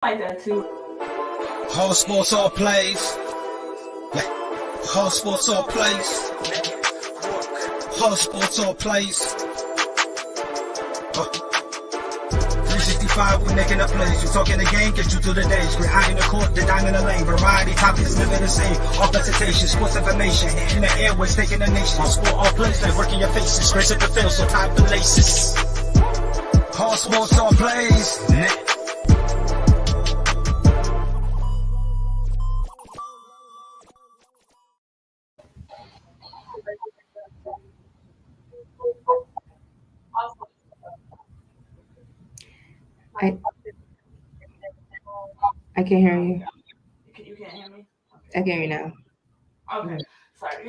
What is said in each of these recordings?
like that too. Whole sports all plays. Yeah. Whole sports all plays. Whole sports all plays. 365, we making a plays. You talking the game, get you through the days. We're high in the court, the dime in the lane. Variety topics never the same. All presentation, sports information. Hitting the airways, taking the nation. Sport all plays, like working your faces. Grace at the field, so tie the laces. Whole sports all plays. I can't hear you. You can't hear me? I can hear you now. Okay. Sorry.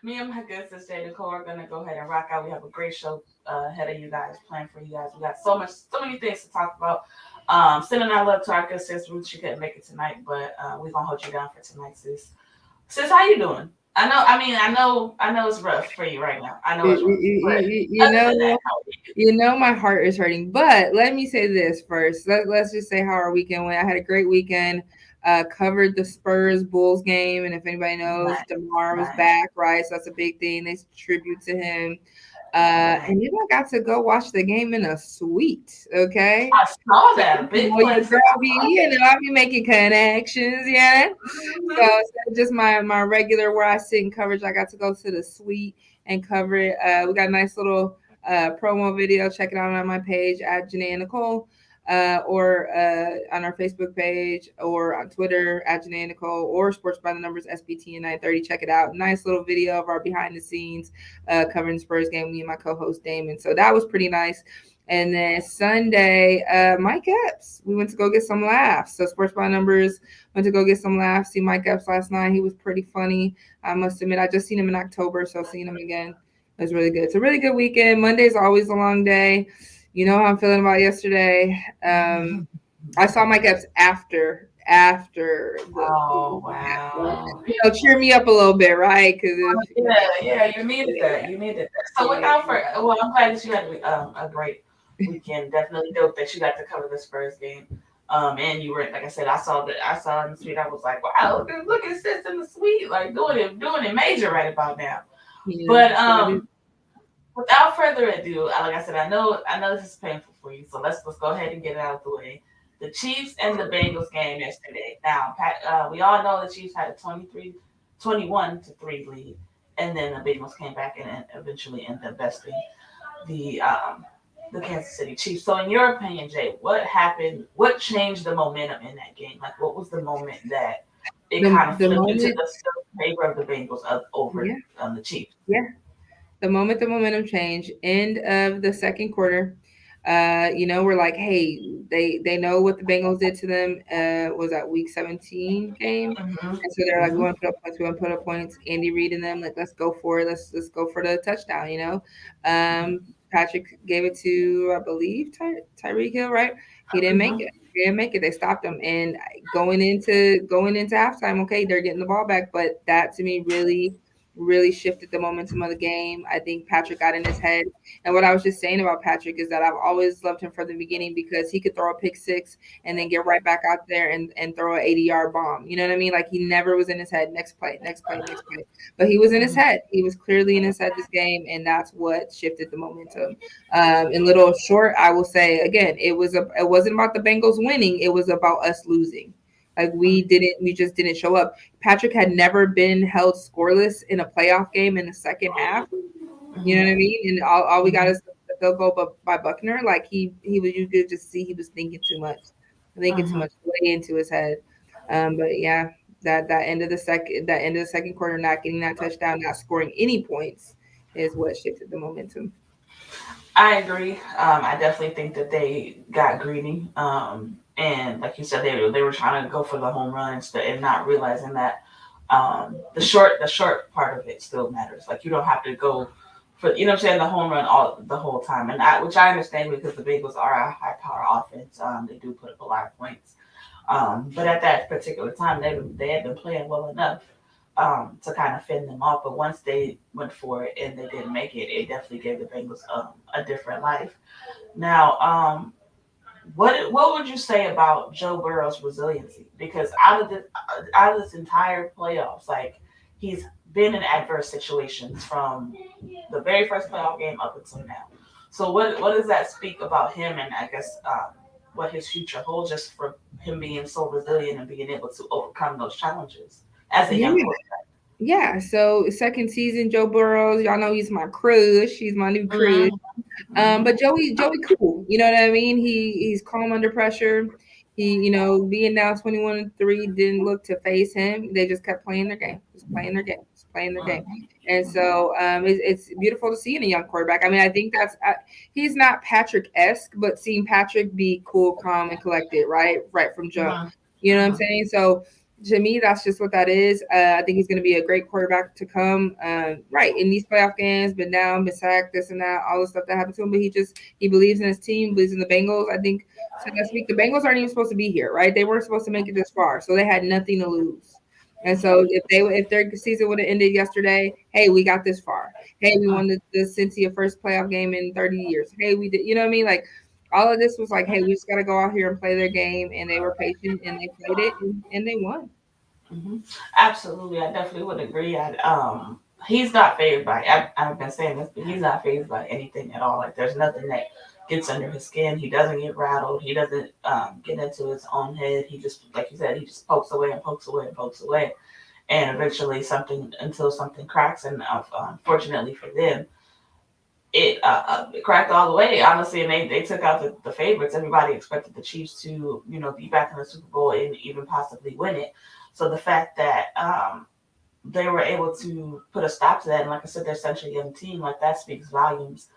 Me and my good sister Nicole are gonna go ahead and rock out. We have a great show ahead of you guys, planned for you guys. We got so many things to talk about. Sending our love to our good sis Ruth. She couldn't make it tonight, but we're gonna hold you down for tonight, sis. Sis, how you doing? I know it's rough for you right now. I know it's rough. You know my heart is hurting. But let me say this first. Let's just say how our weekend went. I had a great weekend. Covered the Spurs Bulls game, and if anybody knows, DeMar was back, right? So that's a big thing. They tribute to him. And then I got to go watch the game in a suite. Okay, I saw that big place. I'll be making connections, yeah. So just my regular where I sit in coverage, I got to go to the suite and cover it. We got a nice little promo video. Check it out on my page at Janae and Nicole. Or on our Facebook page or on Twitter at Janae and Nicole or Sports by the Numbers SBT and 930. Check it out. Nice little video of our behind the scenes covering the Spurs game. Me and my co-host Damon. So that was pretty nice. And then Sunday, Mike Epps. We went to go get some laughs. So Sports by Numbers went to go get some laughs. See Mike Epps last night. He was pretty funny. I must admit, I just seen him in October, so seeing him again was really good. It's a really good weekend. Monday's always a long day. You know how I'm feeling about yesterday. I saw Mike Epps after Oh wow! Cheer me up a little bit, right? Because you needed that. So I'm glad that you had a great weekend. Definitely dope that you got to cover the Spurs game. And you were, like I said, I saw in the suite. I was like, wow, look at sis in the suite, like doing it major right about now. Yeah, but without further ado, like I said, I know this is painful for you, so let's go ahead and get it out of the way. The Chiefs and the Bengals game yesterday. Now, we all know the Chiefs had a 21-3 lead, and then the Bengals came back and eventually ended up besting the Kansas City Chiefs. So, in your opinion, Jay, what happened? What changed the momentum in that game? Like, what was the moment that it kind of flipped into the favor of the Bengals over the Chiefs? Yeah. The moment the momentum changed, end of the second quarter, we're like, hey, they know what the Bengals did to them. Was that week 17 game? Mm-hmm. And so they're like, we want to put up points. Andy Reid and them, like, let's go for it. Let's go for the touchdown. Patrick gave it to, I believe, Tyreek Hill, right? He didn't make it. They stopped him. And going into halftime, okay, they're getting the ball back, but that to me really shifted the momentum of the game. I think Patrick got in his head. And what I was just saying about Patrick is that I've always loved him from the beginning because he could throw a pick six and then get right back out there and throw an 80-yard bomb. You know what I mean? Like, he never was in his head, next play. But he was in his head. He was clearly in his head this game, and that's what shifted the momentum. In little short, I will say, again, it wasn't about the Bengals winning. It was about us losing. Like, we just didn't show up. Patrick had never been held scoreless in a playoff game in the second half. You know what I mean? And all we got is the field goal by Buckner. Like, you could just see he was thinking too much way into his head. But yeah, that end of the second quarter, not getting that touchdown, not scoring any points, is what shifted the momentum. I agree. I definitely think that they got greedy. And like you said, they were trying to go for the home run and not realizing that the short part of it still matters. Like, you don't have to go for, the home run the whole time. And which I understand, because the Bengals are a high power offense. They do put up a lot of points. But at that particular time, they had been playing well enough to kind of fend them off. But once they went for it and they didn't make it, it definitely gave the Bengals a different life. Now, what would you say about Joe Burrow's resiliency? Because out of this entire playoffs, like he's been in adverse situations from the very first playoff game up until now. So what does that speak about him, and I guess what his future holds, just for him being so resilient and being able to overcome those challenges as a Yeah. young quarterback? Yeah. So second season, Joe Burrows. Y'all know he's my crush. He's my new crush. Hmm. But Joey cool. You know what I mean? He's calm under pressure. He, being down 21-3 didn't look to phase him. They just kept playing their game, just playing their game, just playing their game. Hmm. And so it's beautiful to see in a young quarterback. I mean, I think he's not Patrick-esque, but seeing Patrick be cool, calm, and collected, right from jump. Hmm. You know what I'm Hmm. saying? So to me, that's just what that is. I think he's going to be a great quarterback to come. Right in these playoff games, been down, been sacked, this and that, all the stuff that happened to him. But he believes in his team, believes in the Bengals. I think so last week the Bengals aren't even supposed to be here, right? They weren't supposed to make it this far, so they had nothing to lose. And so if their season would have ended yesterday, hey, we got this far. Hey, we won the Cincy first playoff game in 30 years. Hey, we did. You know what I mean? Like all of this was like, hey, we just got to go out here and play their game, and they were patient and they played it and they won. Hmm. Absolutely, I definitely would agree. He's not phased by. I've been saying this, but he's not phased by anything at all. Like there's nothing that gets under his skin. He doesn't get rattled. He doesn't get into his own head. He just, like you said, he just pokes away and pokes away and pokes away, and eventually something until something cracks. And unfortunately for them, it cracked all the way, honestly, and they took out the favorites. Everybody expected the Chiefs to, be back in the Super Bowl and even possibly win it. So the fact that they were able to put a stop to that, and like I said, they're such a young team, like that speaks volumes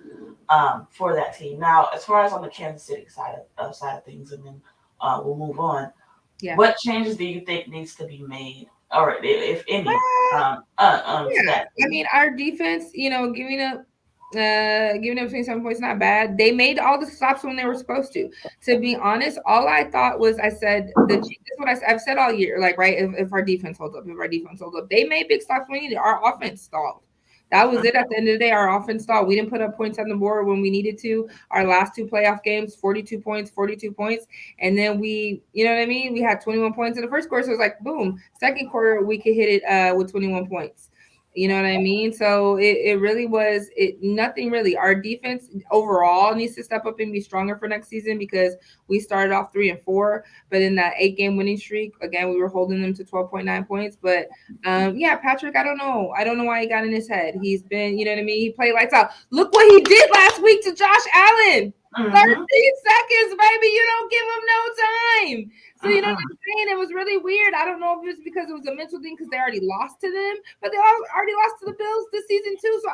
for that team. Now, as far as on the Kansas City side of things, and then we'll move on. Yeah. What changes do you think needs to be made, or if any, to Yeah, that I team? mean, our defense, giving up 27 points, not bad. They made all the stops when they were supposed to. To be honest, all I thought was, I said this is what I've said all year. Like, right, if our defense holds up, they made big stops when we needed. Our offense stalled. That was it. At the end of the day, our offense stalled. We didn't put up points on the board when we needed to. Our last two playoff games, 42 points, 42 points. And then you know what I mean? We had 21 points in the first quarter. So it was like, boom. Second quarter, we could hit it with 21 points. You know what I mean? So it really was nothing really. Our defense overall needs to step up and be stronger for next season, because we started off 3-4, but in that 8-game winning streak, again, we were holding them to 12.9 points. But yeah, Patrick, I don't know. I don't know why he got in his head. He's been, you know what I mean? He played lights out. Look what he did last week to Josh Allen. Mm-hmm. 13 seconds, baby. You don't give him no time. So you know what Mm-hmm. I'm saying? It was really weird. I don't know if it was because it was a mental thing, because they already lost to them, but they already lost to the Bills this season too. So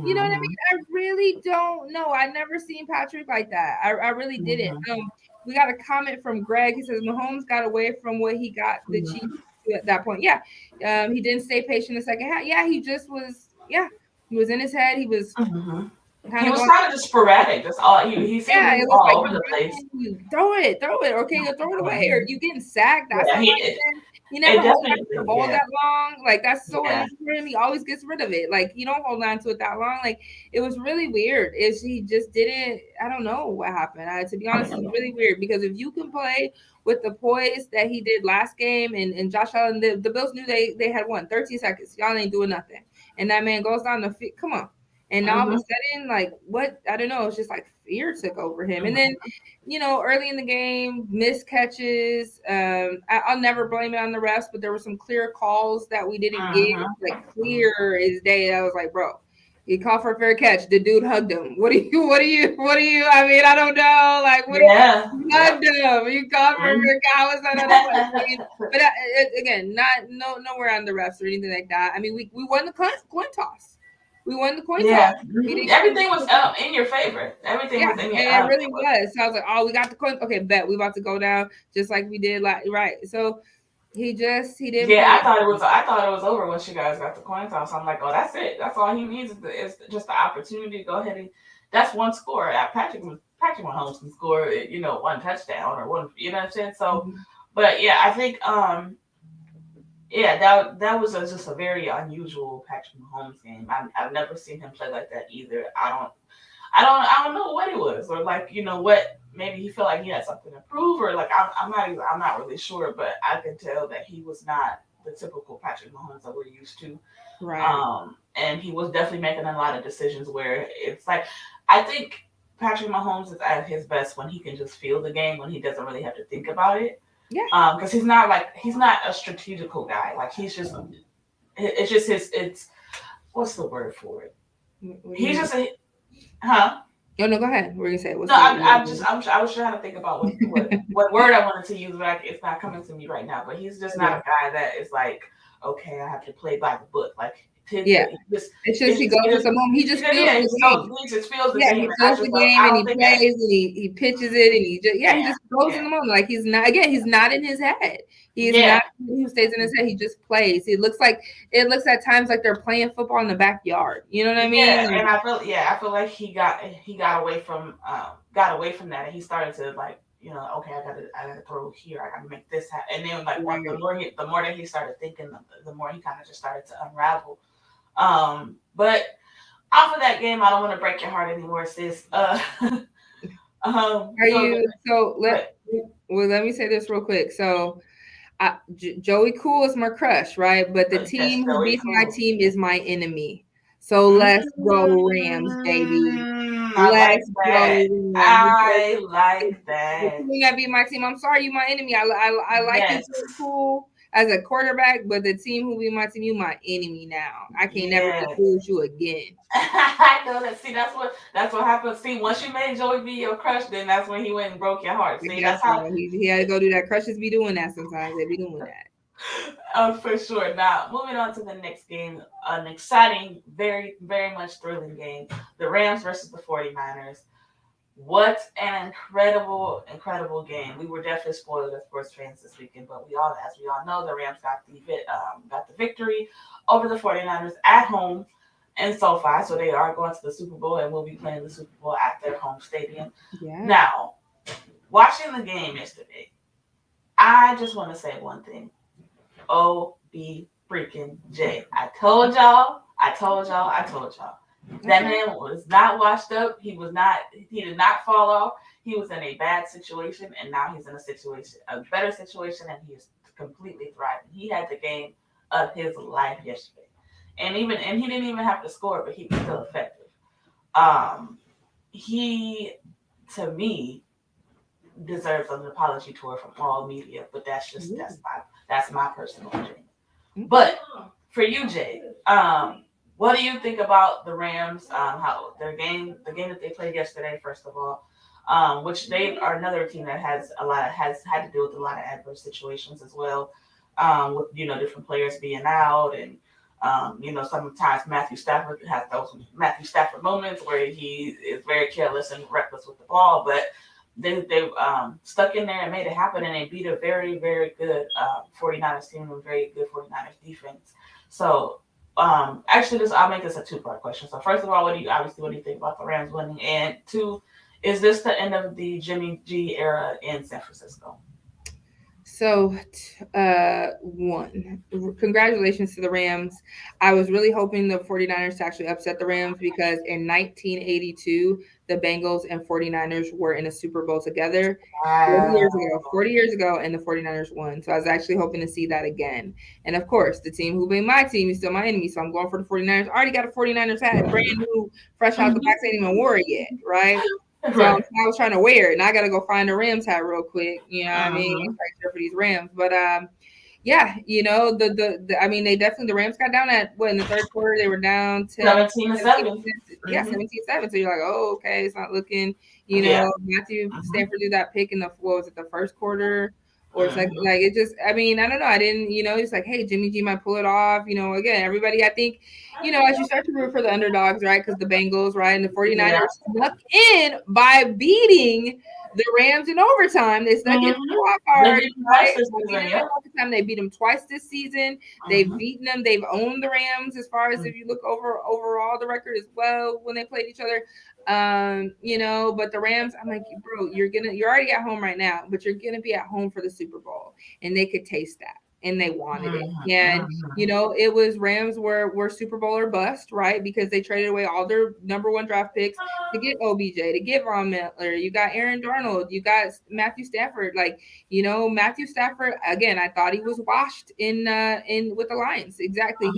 you know what I Mm-hmm. mean? I really don't know. I never seen Patrick like that. I really didn't. Mm-hmm. We got a comment from Greg. He says Mahomes got away from what he got the Chiefs to at that point. Yeah, he didn't stay patient the second half. Yeah, he just was. Yeah, he was in his head. He was Mm-hmm. kind He of was going. kind of just sporadic. Just all he seemed Yeah, he it was was like all over you the place. running, you throw it. Okay, you throw it away, or Mhm. you getting sacked. That's Yeah, annoying. You never it hold on to the definitely, ball yeah, that long. Like that's so yeah. annoying for him. He always gets rid of it. Like you don't hold on to it that long. Like it was really weird. Is he just didn't? I don't know what happened. To be honest, it's really weird, because if you can play with the poise that he did last game, and Josh Allen, the Bills knew they had won 13 seconds. Y'all ain't doing nothing, and that man goes down the field. Come on. And now all of a Mhm. sudden, like what? I don't know. It's just like fear took over him. And then, Mhm. early in the game, missed catches. I'll never blame it on the refs, but there were some clear calls that we didn't get, Mhm. like clear as day. I was like, bro, he called for a fair catch. The dude hugged him. What do you? What do you? What do you? I mean, I don't know. Like, what do Yeah. you Yep. hugged him? You called for a Mhm. fair catch. How is that not a play? But again, not nowhere on the refs or anything like that. I mean, we won the coin toss. We won the coin toss. Yeah. We Mhm. didn't get Everything was in your favor. Everything yeah, was in your and it really was. So I was like, oh, we got the coin. Okay, bet we about to go down just like we did like right. So he didn't Yeah, play. I thought it was over once you guys got the coin toss. I'm like, oh, that's it. That's all he needs is just the opportunity to go ahead and that's one score. Patrick Mahomes can score, one touchdown or one. You know what I'm saying? So, Mhm. but yeah, I think yeah, that was just a very unusual Patrick Mahomes game. I've never seen him play like that either. I don't know what it was, or like what. maybe he felt like he had something to prove, or like I'm not really sure, but I can tell that he was not the typical Patrick Mahomes that we're used to. Right. And he was definitely making a lot of decisions where it's like, I think Patrick Mahomes is at his best when he can just feel the game, when he doesn't really have to think about it. Yeah. Because he's not a strategical guy. Like he's just, it's just it's what's the word for it? What do you He's mean? just a, huh? Oh no, go ahead. What are you say? What's No, the I was trying to think about what word I wanted to use, but it's not coming to me right now. But he's just not yeah. a guy that is like, okay, I have to play by the book. Like Yeah. It's just he goes with the moment. He just feels the game. he just feels the Yeah, game, he and feels the game I and don't he think that. plays and he pitches it and he just goes in Yeah, the moment. Like he's not in his head. He's yeah, not who stays in his head. He just plays. It looks at times like they're playing football in the backyard. You know what I mean? yeah. And I feel like he got away from that, and he started to like, okay, I gotta throw here, I gotta make this happen. And then like Right. the more that he started thinking, the more he kind of just started to unravel. But off of that game, I don't want to break your heart anymore, sis. Are So you so but let me say this real quick. So Joey Cool is my crush, right? But the that's team who Joey beats my Cool. team is my enemy. So let's go Rams, baby. I like Let's that. go Rams. I The like that. team that beat my team. I'm sorry, you my enemy. I like you, Yes. Joey Cool, as a quarterback, but the team who beat my team, you my enemy now. I can't never Yes. confuse you again. I know that. See, that's what happens. See, once you made Joey be your crush, then that's when he went and broke your heart. See, That's that's how. right. He had to go do that. Crushes be doing that sometimes. They be doing that. For sure. Now, moving on to the next game, an exciting, very, very much thrilling game. The Rams versus the 49ers. What an incredible, incredible game. We were definitely spoiled as sports fans this weekend, but as we all know, the Rams got the victory over the 49ers at home in SoFi. So they are going to the Super Bowl and will be playing the Super Bowl at their home stadium. Yeah. Now, watching the game yesterday, I just want to say one thing. O.B. freaking J. I told y'all. That man was not washed up. He did not fall off. He was in a bad situation, and now he's in a better situation, and he is completely thriving. He had the game of his life yesterday. And he didn't even have to score, but he was still effective. He, to me, deserves an apology tour from all media, but that's my personal opinion. But for you, Jay, what do you think about the Rams? How the game that they played yesterday, first of all, which they are another team that has had to deal with a lot of adverse situations as well, with different players being out, and sometimes Matthew Stafford has those Matthew Stafford moments where he is very careless and reckless with the ball, but they stuck in there and made it happen, and they beat a very, very good 49ers team and very good 49ers defense. So, actually, I'll make this a two-part question. So, first of all, what do you think about the Rams winning? And two, is this the end of the Jimmy G era in San Francisco? So, one, congratulations to the Rams. I was really hoping the 49ers to actually upset the Rams because in 1982, the Bengals and 49ers were in a Super Bowl together 40 years ago, and the 49ers won. So I was actually hoping to see that again. And of course, the team who beat my team is still my enemy. So I'm going for the 49ers. I already got a 49ers hat, brand new, fresh out the box, ain't even wore it yet, right? So Right. I was trying to wear it, and I got to go find a Rams hat real quick. You know what I mean? Mm-hmm. For these Rams, but yeah, I mean, they definitely the Rams got down at what in the third quarter they were down 10, 17-7. yeah, Mm-hmm. 17-7. So you're like, oh, okay, it's not looking. Yeah. Matthew Mm-hmm. Stanford did that pick in the first quarter. Or it's Mm-hmm. like it just, I mean, I don't know. I didn't, it's like, hey, Jimmy G might pull it off. Again, everybody, I think, as you start to root for the underdogs, right? Because the Bengals, right? And the 49ers Yeah. snuck in by beating the Rams in overtime. They snuck in Mm-hmm. wild They card, beat them right? twice this season. Yeah. They beat them twice this season. They've Mm-hmm. beaten them. They've owned the Rams as far as if you look overall the record as well when they played each other. But the Rams, I'm like, bro, you're already at home right now, but you're gonna be at home for the Super Bowl, and they could taste that. and they wanted it. And Mm-hmm. it was Rams were Super Bowl or bust, right? Because they traded away all their number one draft picks to get OBJ, to get Von Miller. You got Aaron Darnold, you got Matthew Stafford. Like, Matthew Stafford again. I thought he was washed in with the Lions. Exactly.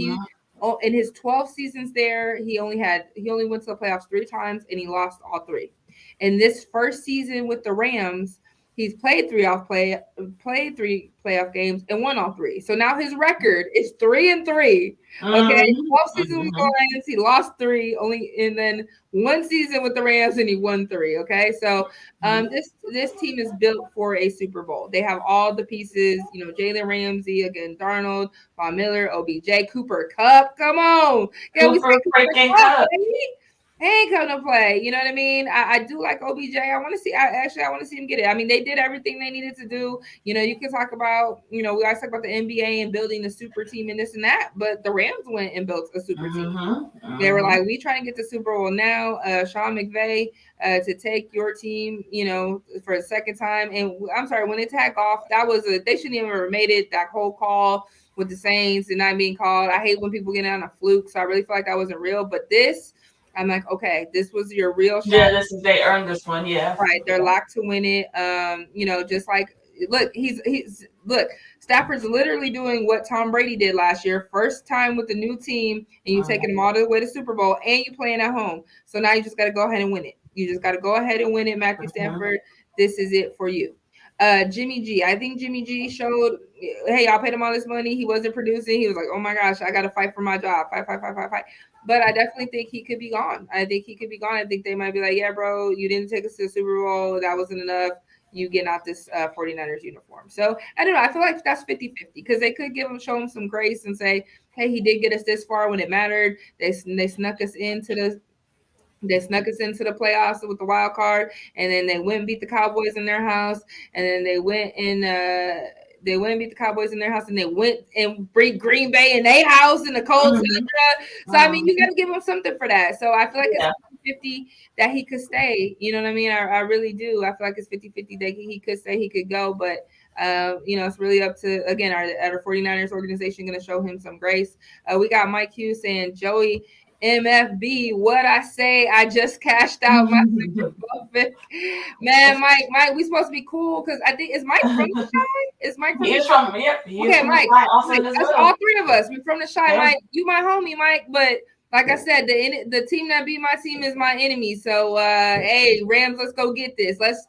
In his 12 seasons there, he only went to the playoffs 3 times and he lost all 3. In this first season with the Rams, he's played 3 playoff games and won all 3. So now his record is 3-3. Okay, 12 seasons with the Lions, he lost 3 only, and then 1 season with the Rams and he won 3. Okay, so this team is built for a Super Bowl. They have all the pieces. Jalen Ramsey, again, Darnold, Von Miller, OBJ, Cooper Kupp. Come on, can we say Cooper Cooper freaking Kupp, Cup. baby? He ain't come to play. You know what I mean? I do like OBJ. I want to see. I want to see him get it. I mean, they did everything they needed to do. You can talk about. We always talk about the NBA and building a super team and this and that. But the Rams went and built a super team. They were like, we trying to get the Super Bowl now. Sean McVay to take your team, for a second time. And I'm sorry, when they tag off, they shouldn't even have made it. That whole call with the Saints and not being called. I hate when people get on a fluke. So I really feel like that wasn't real. But this. I'm like, okay, this was your real shot. Yeah, they earned this one. Yeah, right. They're locked to win it. Just like look, look. Stafford's literally doing what Tom Brady did last year. First time with the new team, and you taking them all the way to Super Bowl, and you playing at home. So now you just got to go ahead and win it. You just got to go ahead and win it, Matthew Stafford. This is it for you. Jimmy G. I think Jimmy G showed, hey, y'all paid him all this money. He wasn't producing. He was like, oh my gosh, I got to fight for my job. Fight. But I definitely think he could be gone. I think they might be like, yeah, bro, you didn't take us to the Super Bowl. That wasn't enough. You getting out this 49ers uniform. So I don't know. I feel like that's 50-50 because they could show him some grace and say, hey, he did get us this far when it mattered. They snuck us into the playoffs with the wild card, and then they went and beat the Cowboys in their house, and then they went and beat the Cowboys in their house, and they went and beat Green Bay in their house in the cold tundra. So I mean, you got to give him something for that. So I feel like it's 50 that he could stay. You know what I mean? I really do. I feel like it's 50-50 that he could stay, he could go, but it's really up to, again, our 49ers organization going to show him some grace. We got Mike Hughes saying, Joey MFB, what I say, I just cashed out my Super Bowl pick. Man, Mike, we supposed to be cool because I think, is Mike from the Chi? Is Mike from the Chi? Yep. Okay, Mike, that's all 3 of us. We're from the Chi. Yeah. Mike, you my homie, Mike, but like I said, the team that beat my team is my enemy. So, hey, Rams, let's go get this. Let's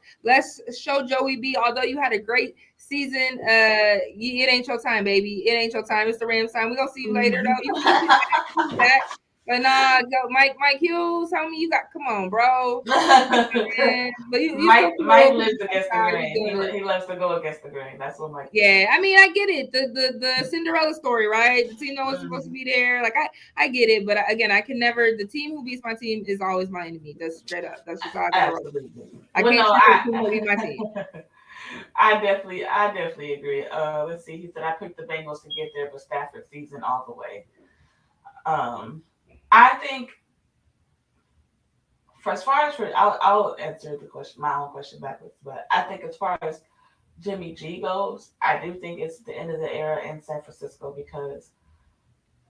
show Joey B. Although you had a great season, it ain't your time, baby. It ain't your time. It's the Rams' time. We're gonna see you later, though. You back. But nah, Mike Hughes, homie, you got, come on, bro. But Mike lives against the grain. He loves to go against the grain. That's what Mike. Yeah, I mean, I get it. The Cinderella story, right? The team that was supposed to be there. Like I get it, but again, I can never. The team who beats my team is always my enemy. That's straight up. That's just how I gotta roll. I can't choose who beat my team. I definitely agree. Let's see. He said I picked the Bengals to get there, but Stafford season all the way. I think, I'll answer the question, my own question backwards. But I think as far as Jimmy G goes, I do think it's the end of the era in San Francisco because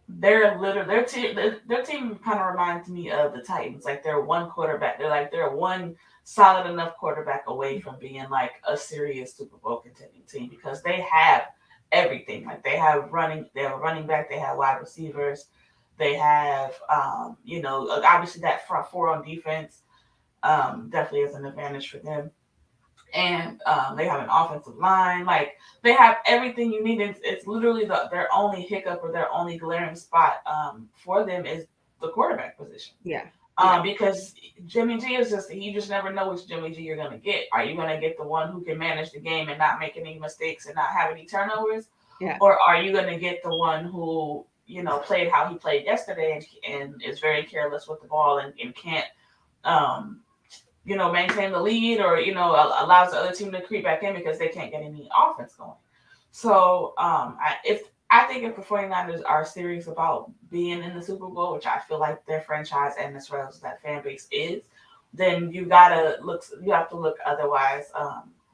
their team kind of reminds me of the Titans. Like they're one quarterback. They're one solid enough quarterback away from being like a serious Super Bowl contending team because they have everything. Like they have a running back, they have wide receivers. They have, obviously that front 4 on defense definitely is an advantage for them. And they have an offensive line. Like, they have everything you need. It's literally their only hiccup or their only glaring spot for them is the quarterback position. Yeah. Because Jimmy G is you just never know which Jimmy G you're going to get. Are you going to get the one who can manage the game and not make any mistakes and not have any turnovers? Yeah. Or are you going to get the one who played how he played yesterday and is very careless with the ball and can't, maintain the lead or, allows the other team to creep back in because they can't get any offense going. So I think if the 49ers are serious about being in the Super Bowl, which I feel like their franchise and as well as that fan base is, then you have to look otherwise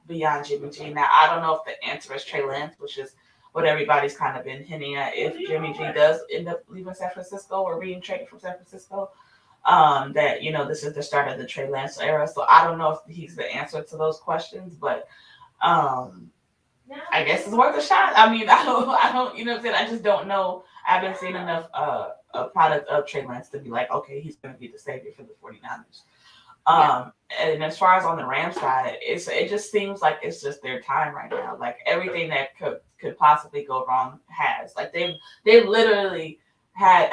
beyond Jimmy G. Now, I don't know if the answer is Trey Lance, which is what everybody's kind of been hinting at. If Jimmy G does end up leaving San Francisco or being traded from San Francisco, that this is the start of the Trey Lance era. So I don't know if he's the answer to those questions, but um, I guess it's worth a shot. I mean, I don't, what I'm saying. I just don't know. I haven't seen enough a product of Trey Lance to be like, okay, he's going to be the savior for the 49ers. Yeah. And as far as on the Rams side, it just seems like it's just their time right now. Like everything that could possibly go wrong has. Like they've literally had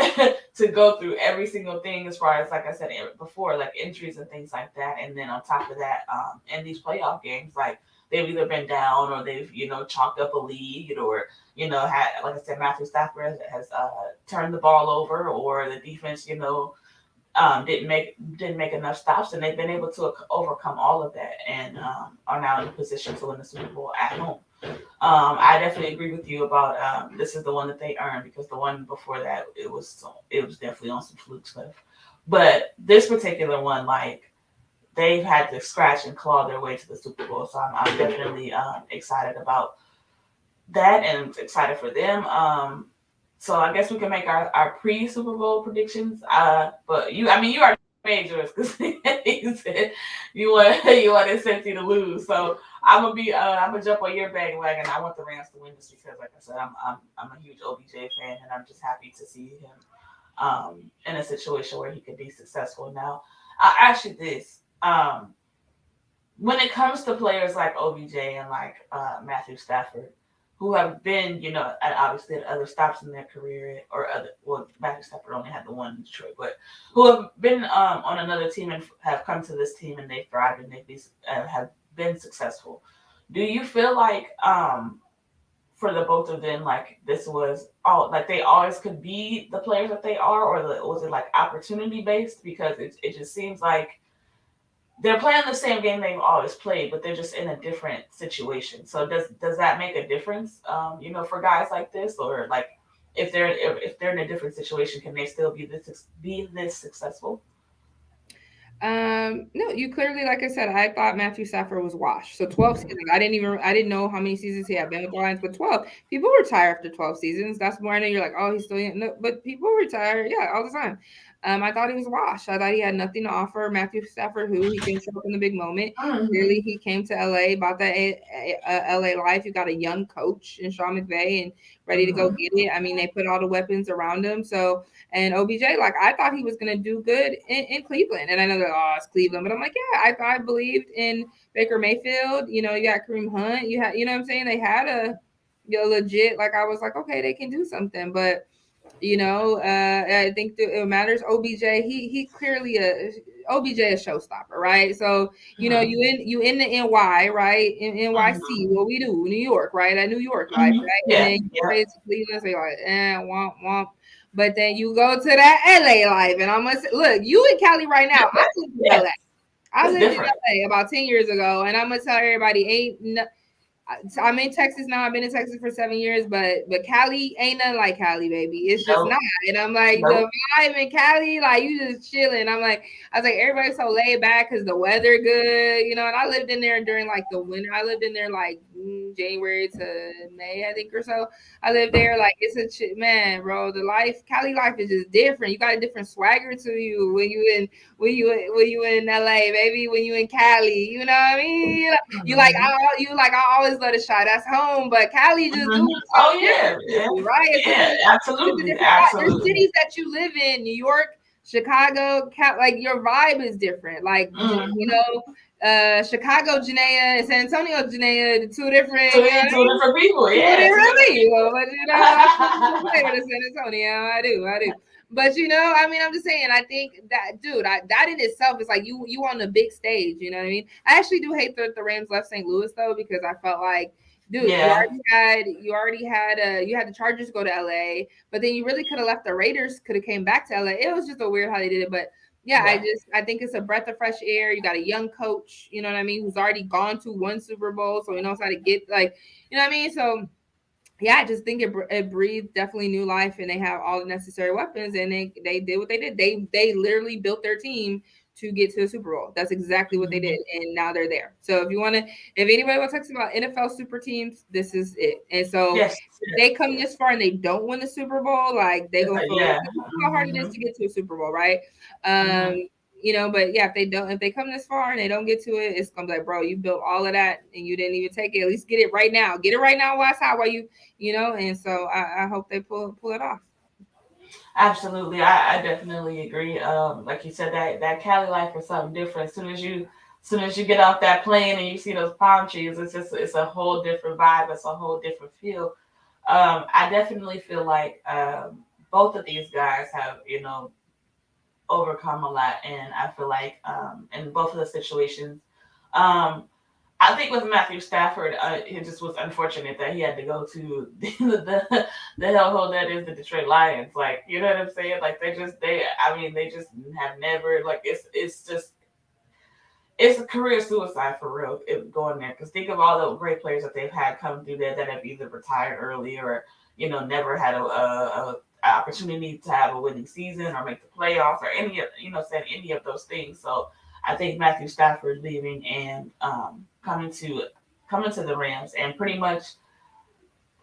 to go through every single thing as far as, like I said before, like injuries and things like that. And then on top of that, in these playoff games, like they've either been down or they've chalked up a lead, or had, like I said, Matthew Stafford has turned the ball over, or the defense didn't make enough stops, and they've been able to overcome all of that, and are now in a position to win the Super Bowl at home. I definitely agree with you about this is the one that they earned, because the one before that it was definitely on some fluke stuff, but this particular one, like, they've had to scratch and claw their way to the Super Bowl, so I'm definitely excited about that and excited for them. So I guess we can make our pre Super Bowl predictions. But you already made yours, because you said you wanted Cincy to lose. So I'm gonna jump on your bandwagon. I want the Rams to win, just because, like I said, I'm a huge OBJ fan, and I'm just happy to see him in a situation where he could be successful. Now, I ask you this: when it comes to players like OBJ and like Matthew Stafford, who have been, obviously at other stops in their career, or Matthew Stafford only had the one in Detroit, but who have been on another team and have come to this team and they've thrived and have been successful. Do you feel like for the both of them, like this was all, like they always could be the players that they are, or was it like opportunity based? Because it just seems like they're playing the same game they've always played, but they're just in a different situation. So does that make a difference? For guys like this, or like if they're in a different situation, can they still be this successful? No, you clearly, like I said, I thought Matthew Stafford was washed. So 12 seasons. I didn't know how many seasons he had been with the Lions, but 12. People retire after 12 seasons. That's more. I know you're like, oh, he's still young. No, but people retire, yeah, all the time. I thought he was washed. I thought he had nothing to offer. Matthew Stafford, who he can show up in the big moment. Mm-hmm. Clearly, he came to LA about that LA life. You got a young coach in Sean McVay and ready to go Mm-hmm. get it. I mean, they put all the weapons around him. So, and OBJ, like I thought he was gonna do good in Cleveland. And I know that, oh, it's Cleveland, but I'm like, yeah, I believed in Baker Mayfield. You got Kareem Hunt. You had, what I'm saying? They had a legit, like I was like, okay, they can do something. But I think that it matters. OBJ, he clearly OBJ a showstopper, right? So Mm-hmm. you in the NY, right? In NYC, Mm-hmm. what we do, New York, right? That New York life, Mm-hmm. right? And Yeah. then you Yeah. crazy Cleveland, so you're like, womp womp. But then you go to that LA life, and I'm gonna say, look, you in Cali right now. I lived in Yeah. LA. I It's lived in different. LA about 10 years ago, and I'm gonna tell everybody, ain't no, I'm in Texas now. I've been in Texas for 7 years, but Cali ain't nothing like Cali, baby. It's just not. Nope. And I'm like, the Nope. vibe in Cali, like you just chilling. I was like, everybody's so laid back because the weather good, And I lived in there during like the winter. I lived in there like January to May, I think, or so. I lived there. Like it's a man, bro. The life, Cali life is just different. You got a different swagger to you when you in LA, baby. When you in Cali, you know what I mean? Mm-hmm. You like I always let a shot. That's home, but Cali just Mm-hmm. doing Oh something yeah. different with Yeah. you, right? Yeah. It's a Absolutely. different vibe. There's Absolutely. cities that you live in, New York, Chicago, like your vibe is different. Like Mm-hmm. Chicago Janaea and San Antonio Janaea, the two different, Two, two different people. two Yeah. Two different different people. people. But I still play to San Antonio. I do. But I mean, I'm just saying. I think that, dude, that in itself is like you on the big stage. You know what I mean? I actually do hate that the Rams left St. Louis though, because I felt like, dude, Yeah. you had the Chargers go to LA, but then you really could have left the Raiders, could have came back to LA. It was just a weird how they did it, but yeah, Yeah. I think it's a breath of fresh air. You got a young coach, you know what I mean, who's already gone to one Super Bowl, so he knows how to get, like, you know what I mean. So yeah, I just think it breathed definitely new life, and they have all the necessary weapons, and they did what they did. They literally built their team to get to the Super Bowl. That's exactly what they did, Mhm. and now they're there. So if anybody wants to talk about NFL super teams, this is it. And so Yes, if yes, they come yes. this far and they don't win the Super Bowl, like they gonna feel Yeah. this is how hard it is Mhm. to get to a Super Bowl, right? Um, Mhm. but yeah, if they come this far and they don't get to it, it's gonna be like, bro, you built all of that and you didn't even take it. At least get it right now. Get it right now while it's hot, while and so I hope they pull it off. Absolutely, I definitely agree. Like you said, that Cali life is something different. As soon as you get off that plane and you see those palm trees, it's a whole different vibe. It's a whole different feel. I definitely feel like both of these guys have overcome a lot, and I feel like in both of the situations, um, I think with Matthew Stafford, it just was unfortunate that he had to go to the hellhole that is the Detroit Lions. Like, you know what I'm saying? Like I mean, they just have never like it's a career suicide for real going there. Because think of all the great players that they've had come through there that have either retired early or never had a opportunity to have a winning season or make the playoffs or said any of those things. So I think Matthew Stafford leaving and coming to the Rams and pretty much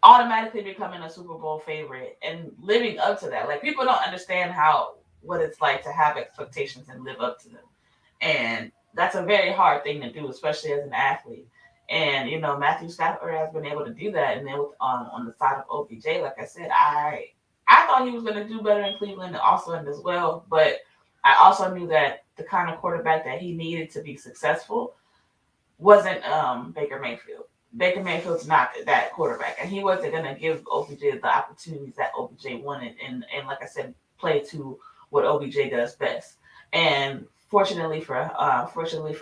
automatically becoming a Super Bowl favorite and living up to that. Like people don't understand what it's like to have expectations and live up to them. And that's a very hard thing to do, especially as an athlete. And Matthew Stafford has been able to do that. And then on the side of OBJ, like I said, I thought he was going to do better in Cleveland, and also in as well. But I also knew that the kind of quarterback that he needed to be successful wasn't Baker Mayfield. Baker Mayfield's not that quarterback, and he wasn't going to give OBJ the opportunities that OBJ wanted, and like I said, play to what OBJ does best. And fortunately for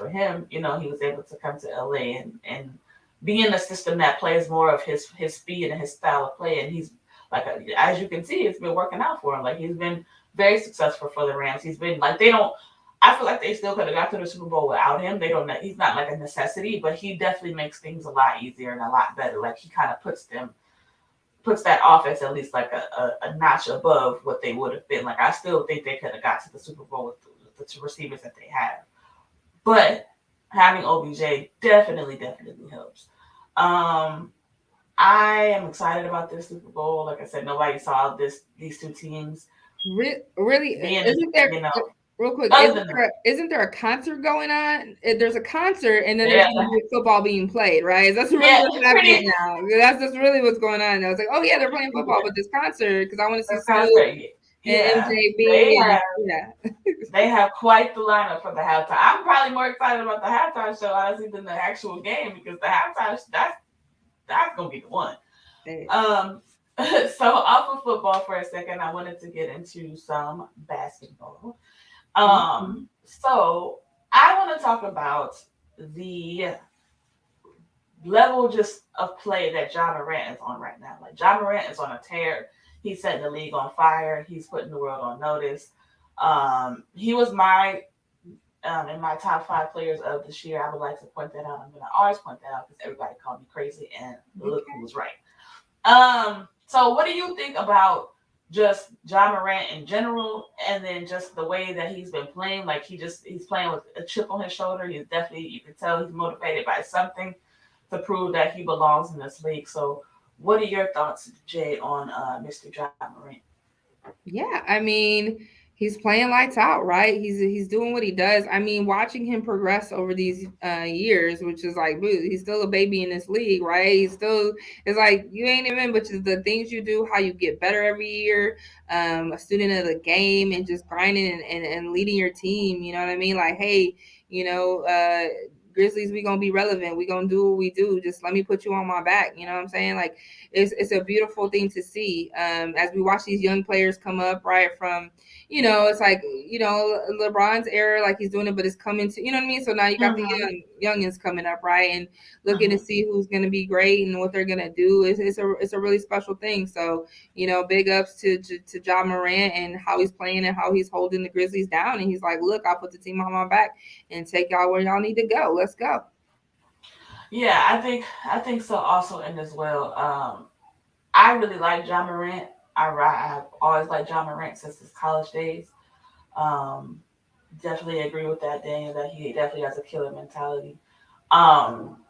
him, he was able to come to LA and be in a system that plays more of his speed and his style of play. And he's like, as you can see, it's been working out for him. Like he's been very successful for the Rams. He's been like they don't. I feel like they still could have got to the Super Bowl without him. They don't. He's not like a necessity, but he definitely makes things a lot easier and a lot better. Like he kind of puts that offense at least like a notch above what they would have been. Like I still think they could have got to the Super Bowl with the receivers that they have, but having OBJ definitely helps. Um, I am excited about this Super Bowl. Like I said, nobody saw these two teams Really, being, isn't there? you know, Real quick, other than isn't there a concert going on? There's a concert, and then there's yeah, going to be football being played, right? That's really yeah, what's happening pretty. now. That's just really what's going on. I was like, oh yeah, they're playing football, Yeah, but this concert because I want to see that's Snoop concert. and Yeah, MJB they and have yeah. they have quite the lineup for the halftime. I'm probably more excited about the halftime show honestly than the actual game because the halftime that's gonna be the one. Um, so off of football for a second, I wanted to get into some basketball. Mhm. So I want to talk about the level just of play that John Morant is on right now. Like John Morant is on a tear. He's setting the league on fire. He's putting the world on notice. He was in my top 5 players of this year. I would like to point that out. I'm gonna always point that out because everybody called me crazy, and look who was right. So what do you think about just John Morant in general, and then just the way that he's been playing? Like he's playing with a chip on his shoulder. He's definitely you can tell he's motivated by something to prove that he belongs in this league. So what are your thoughts, Jay, on Mr. John Morant? Yeah, I mean, he's playing lights out, right? He's doing what he does. I mean, watching him progress over these years, which is like, boo, he's still a baby in this league, right? He's still it's like you ain't even, which is the things you do, how you get better every year, a student of the game, and just grinding and leading your team. You know what I mean? Like, hey, you know, Grizzlies, we gonna be relevant. We gonna do what we do. Just let me put you on my back. You know what I'm saying? Like it's a beautiful thing to see as we watch these young players come up right from it's like LeBron's era, like he's doing it, but it's coming to what I mean. So now you got the Mm-hmm. youngins coming up, right, and looking to Mm-hmm. see who's going to be great and what they're going to do. It's a really special thing. So big ups to John Moran and how he's playing and how he's holding the Grizzlies down. And he's like, look, I'll put the team on my back and take y'all where y'all need to go. Let's go. Yeah, I think so also and as well. I really like John Morant. I've always liked John Morant since his college days. Um, Definitely agree with that, Daniel. That he definitely has a killer mentality.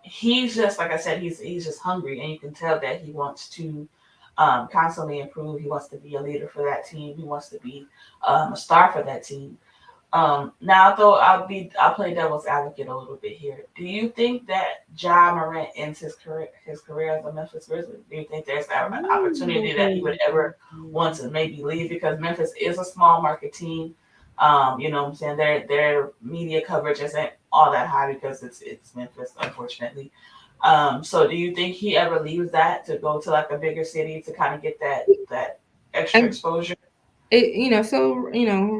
He's just like I said, he's just hungry, and you can tell that he wants to constantly improve. He wants to be a leader for that team. He wants to be a star for that team. Now, though, I'll play devil's advocate a little bit here. Do you think that Ja Morant ends his career as a Memphis Grizzly? Do you think there's an opportunity that he would ever want to maybe leave, because Memphis is a small market team? You know what I'm saying? Their media coverage isn't all that high because it's Memphis, unfortunately. So do you think he ever leaves that to go to like a bigger city to kind of get that extra And exposure? it,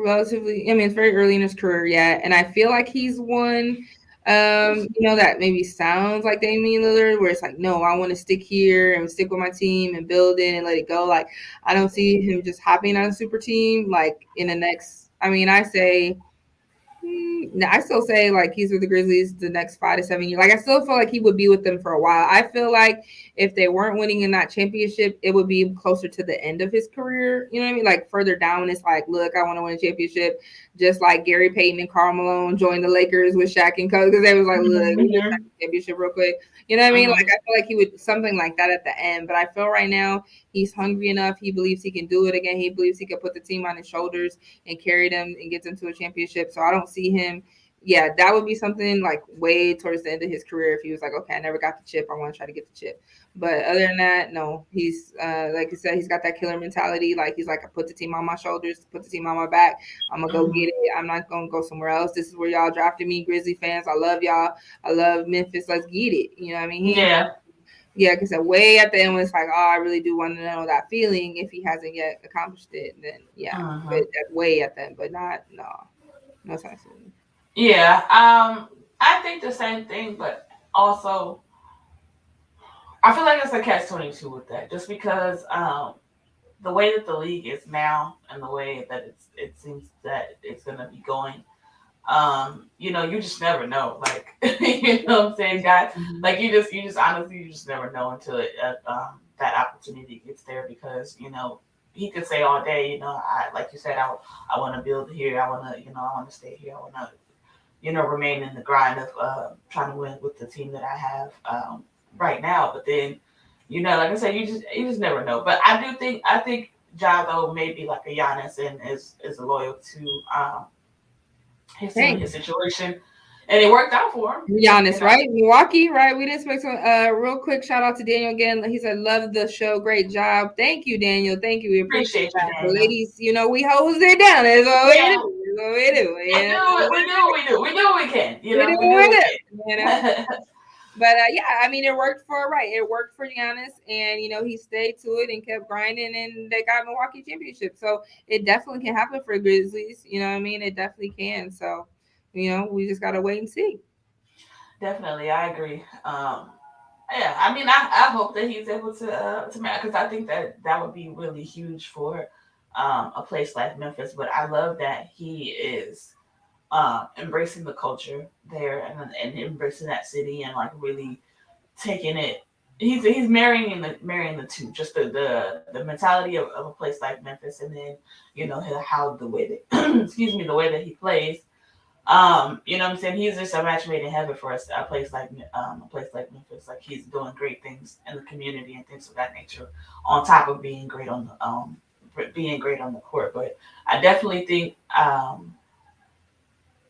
relatively, I mean, it's very early in his career yet, and I feel like he's one, that maybe sounds like Damian Lillard, where it's like, no, I want to stick here and stick with my team and build it and let it go. Like, I don't see him just hopping on a super team like in the next. I mean, I say no, I still say like he's with the Grizzlies the next 5 to 7 years. Like I still feel like he would be with them for a while. I feel like if they weren't winning in that championship, it would be closer to the end of his career. You know what I mean? Like further down, it's like, look, I want to win a championship, just like Gary Payton and Karl Malone joined the Lakers with Shaq and Kobe because they was like, look, we just got Mm-hmm. the championship real quick. You know what I mean? Like Mm-hmm. I feel like he would something like that at the end. But I feel right now he's hungry enough. He believes he can do it again. He believes he can put the team on his shoulders and carry them and get them to a championship. So I don't see him. Yeah, that would be something like way towards the end of his career if he was like, okay, I never got the chip. I want to try to get the chip. But other than that, no, he's like you said, he's got that killer mentality. Like he's like, I put the team on my shoulders, put the team on my back. I'm gonna go Mm-hmm. get it. I'm not gonna go somewhere else. This is where y'all drafted me, Grizzly fans. I love y'all. I love Memphis. Let's get it. You know what I mean? He, Yeah. yeah, because way at the end when it's like, oh, I really do want to know that feeling. If he hasn't yet accomplished it, then yeah, but Mm-hmm. that way at the end, but not no, no time soon. Yeah. I think the same thing, but also I feel like it's a catch-22 with that, just because the way that the league is now and the way that it seems that it's gonna be going, you just never know. Like, you know what I'm saying, guys? Mhm. Like, you just honestly, you just never know until that opportunity gets there, because he could say all day, I like you said, I want to build here, I want to stay here, I want to remain in the grind of trying to win with the team that I have right now. But then, like I said, you just never know. But I think Ja though may be like a Giannis and is loyal to his team and Hey, his situation, and it worked out for him. be You honest, know, right? Milwaukee, right? We didn't expect some. Real quick shout out to Daniel again. He said, "Love the show, great job." Thank you, Daniel. Thank you. We appreciate appreciate you, that. The Daniel. ladies, we hose it down. That's what we Yeah, do. That's what we do. we do it. We do what we do. We do what we can. We do We do what what we we do. can. But yeah, I mean, it worked for right. It worked for Giannis, and he stayed to it and kept grinding, and they got Milwaukee championship. So it definitely can happen for Grizzlies. You know what I mean? It definitely can. So we just gotta wait and see. Definitely, I agree. Yeah, I mean, I hope that he's able to marry, because I think that would be really huge for a place like Memphis. But I love that he is embracing the culture there, and embracing that city, and like really taking it. He's marrying the two, just the mentality of a place like Memphis, and then how the way that excuse me, the way that he plays. What I'm saying? He's just a match made in heaven for us. A place like Memphis. Like, he's doing great things in the community and things of that nature. On top of being great on the court. But I definitely think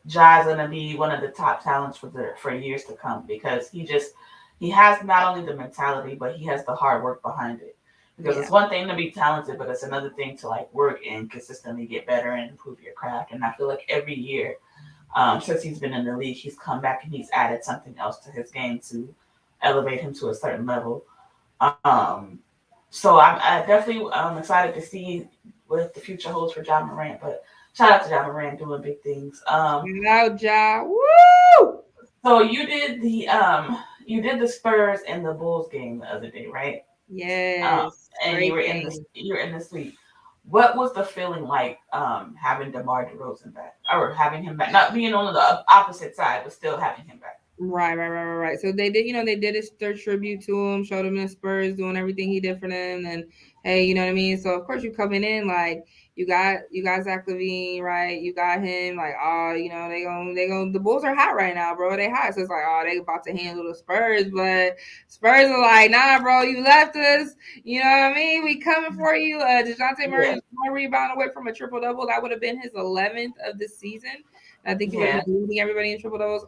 Ja's gonna be one of the top talents for years to come, because he has not only the mentality, but he has the hard work behind it. Because Yeah. it's one thing to be talented, but it's another thing to like work and consistently get better and improve your craft. And I feel like every year, since he's been in the league, he's come back and he's added something else to his game to elevate him to a certain level. Um, so I definitely excited to see what the future holds for John Morant. But shout out to John Morant doing big things. Loud Ja. Woo! So you did the Spurs and the Bulls game the other day, right? Um, Yes. and you Great were in the game. you were in the suite. What was the feeling like having DeMar DeRozan back, or having him back, not being on the opposite side, but still having him back? Right. So they did, they did their tribute to him, showed him the Spurs doing everything he did for them, and hey, you know what I mean. So of course you coming in like you got Zach Levine, right? You got him like, oh, they going the Bulls are hot right now, bro. They hot, so it's like, oh, they about to handle the Spurs, but Spurs are like, nah, bro, you left us. You know what I mean? We coming for you. Dejounte Murray Yeah, is one rebound away from a triple double. That would have been his 11th of the season. I think he would yeah. have been leading everybody in triple doubles.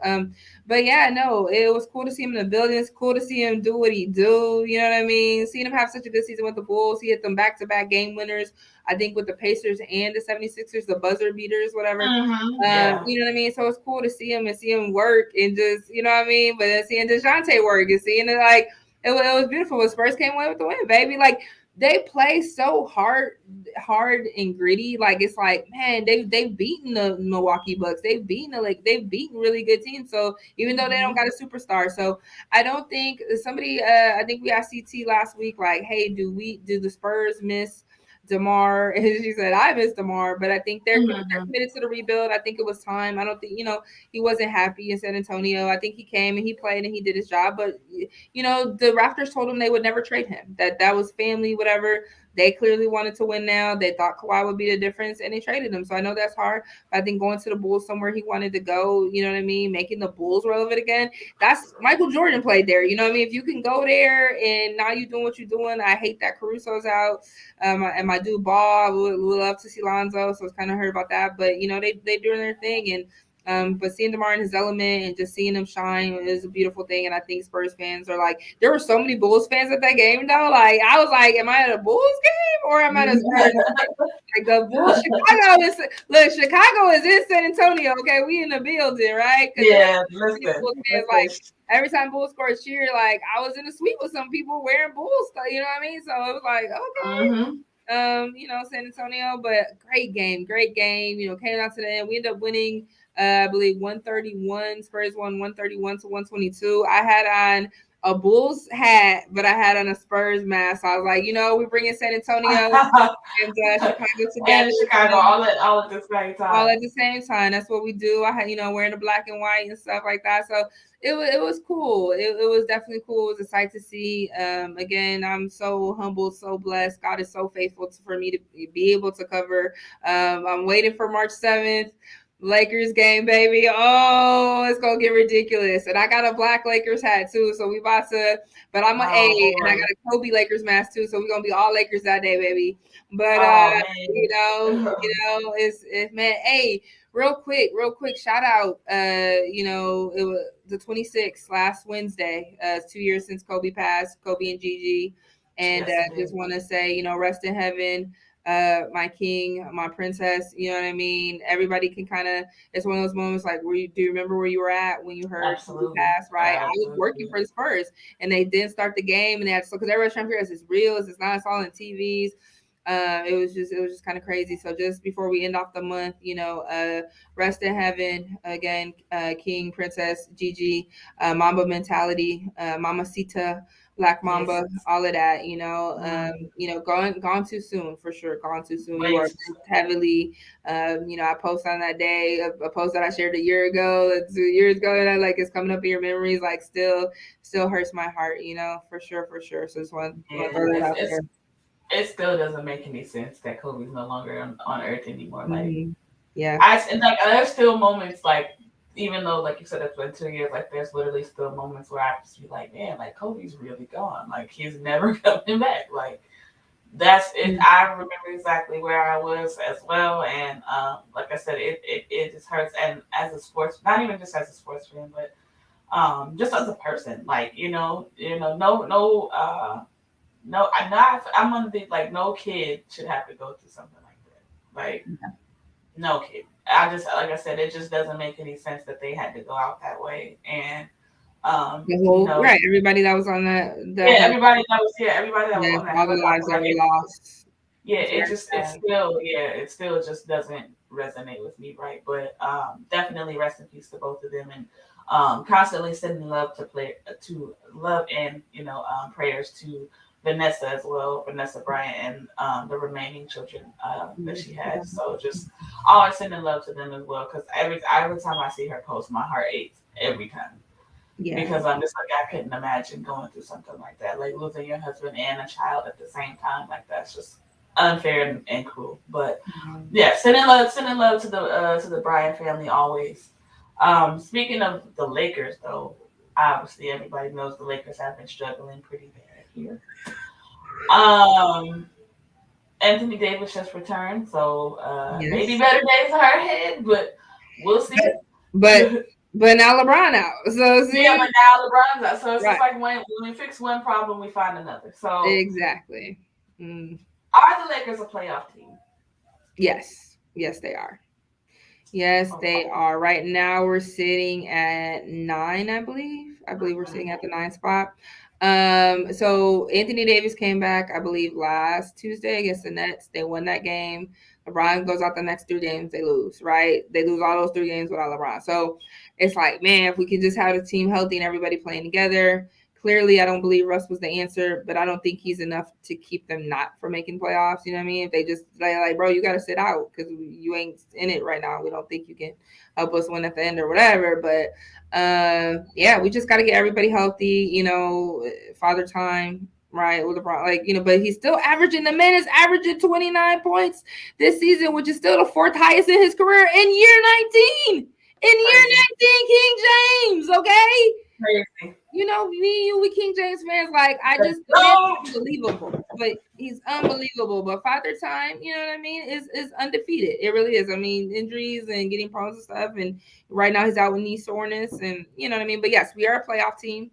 But yeah, no, it was cool to see him in the building. It's cool to see him do what he do. You know what I mean? Seeing him have such a good season with the Bulls. He hit them back-to-back game winners. I think with the Pacers and the 76ers, the buzzer beaters, whatever. Yeah. You know what I mean? So it's cool to see him and see him work and just, you know what I mean? But then seeing DeJounte work and seeing it like, it was beautiful. When Spurs came away with the win, baby. Like, they play so hard and gritty. Like, it's like, man, they've beaten the Milwaukee Bucks. They've beaten really good teams. So even though they don't got a superstar, so I don't think somebody. I think we asked CT last week, like, hey, do the Spurs miss DeMar? And she said, I miss DeMar, but I think they're committed to the rebuild. I think it was time. I don't think he wasn't happy in San Antonio. I think he came and he played and he did his job, but the Raptors told him they would never trade him. That was family, whatever. They clearly wanted to win now. They thought Kawhi would be the difference, and they traded him. So I know that's hard. I think going to the Bulls somewhere he wanted to go, you know what I mean, making the Bulls relevant again. That's Michael Jordan played there. You know what I mean? If you can go there and now you're doing what you're doing, I hate that Caruso's out. And my dude Ball, I would love to see Lonzo. So I was kind of hurt about that. But they doing their thing, and but seeing DeMar in his element and just seeing him shine is a beautiful thing. And I think Spurs fans are like, there were so many Bulls fans at that game, though. Like, I was like, am I at a Bulls game or am I at a Spurs game? Like, the Bulls, Chicago is in San Antonio. Okay, we in the building, right? Because Yeah, Bulls fans, like, every time Bulls score a cheer, like, I was in the suite with some people wearing Bulls stuff. You know what I mean? So it was like, okay. San Antonio, but great game. Came out to the end. We ended up winning, I believe 131. Spurs won 131 to 122. I had on a Bulls hat, but I had on a Spurs mask. So I was like, we bring in San Antonio and Chicago together. And Chicago all at the same All time. at the same time. That's what we do. I had, wearing the black and white and stuff like that. So it was cool. It was definitely cool. It was a sight to see. Again, I'm so humbled, so blessed. God is so faithful for me to be able to cover. I'm waiting for March 7th. Lakers game, baby. Oh, it's gonna get ridiculous. And I got a black Lakers hat too. So we about to, but I'm an A and I got a Kobe Lakers mask too. So we're gonna be all Lakers that day, baby. But Oh it's man, hey, real quick, shout out. It was the 26th last Wednesday. It's 2 years since Kobe passed, Kobe and Gigi. And yes, just want to say, rest in heaven, my king, my princess. You know what I mean? Everybody can kind of. It's one of those moments like, do you remember where you were at when you heard Kobe pass? Right? I was working for the Spurs, and they didn't start the game, and they had because everybody's trying to figure out, is this real? Is this not? It's all on TVs. It was just kind of crazy. So just before we end off the month, rest in heaven again, King, Princess, Gigi, Mamba mentality, Mama Sita, Black Mamba, yes. all of that. Gone too soon for sure. Gone too soon. You are heavily. I posted on that day a post that I shared a year ago, 2 years ago, and I like it's coming up in your memories. Like still hurts my heart. For sure. So just want to throw that out there. It still doesn't make any sense that Kobe's no longer on Earth anymore. Like, yeah, and like there's still moments like, even though like you said it's been 2 years, like there's literally still moments where I just be like, man, like Kobe's really gone. Like he's never coming back. Like that's it. I remember exactly where I was as well, and like I said, it just hurts. And as a sports, not even just as a sports fan, but just as a person, like no, I'm on the like no kid should have to go through something like that. Like no kid. I just like I said, it just doesn't make any sense that they had to go out that way. And right, everybody that was on everybody that was on that all the lives that were lost. Yeah, it still just doesn't resonate with me, right? But definitely rest in peace to both of them, and constantly sending love to love and prayers to Vanessa as well, Vanessa Bryant, and the remaining children that she has. So just always sending love to them as well, because every time I see her post, my heart aches every time. Yeah. because I'm just like I couldn't imagine going through something like that, like losing your husband and a child at the same time. Like that's just unfair and cruel. But yeah, sending love to the Bryant family always. Speaking of the Lakers, though, obviously everybody knows the Lakers have been struggling pretty bad here. Um, Anthony Davis just returned, so maybe Yes. better days are ahead, but we'll see. But but now LeBron out. So Yeah, see, but now LeBron's out, so it's just right. like when we fix one problem, we find another. So, Exactly. Mm. are the Lakers a playoff team? Yes. Yes, they are. Yes, Okay. they are. Right now we're sitting at 9, I believe. I believe we're Mhm. sitting at the 9 spot. So Anthony Davis came back, I believe, last Tuesday against the Nets. They won that game. LeBron goes out the next 3 games, they lose, right? They lose all those 3 games without LeBron. So it's like, man, if we can just have the team healthy and everybody playing together. Clearly, I don't believe Russ was the answer, but I don't think he's enough to keep them not from making playoffs. You know what I mean? If they just like bro, you got to sit out because you ain't in it right now. We don't think you can help us win at the end or whatever. But yeah, we just got to get everybody healthy. Father time, right? With LeBron, but he's still averaging. The man is averaging 29 points this season, which is still the fourth highest in his career in year 19. In year Crazy. 19, King James, okay? Crazy. Me, you, we King James fans, like the man's No. unbelievable, but he's unbelievable. But Father Time, you know what I mean, is undefeated. It really is. I mean, injuries and getting problems and stuff, and right now he's out with knee soreness, and you know what I mean. But yes, we are a playoff team.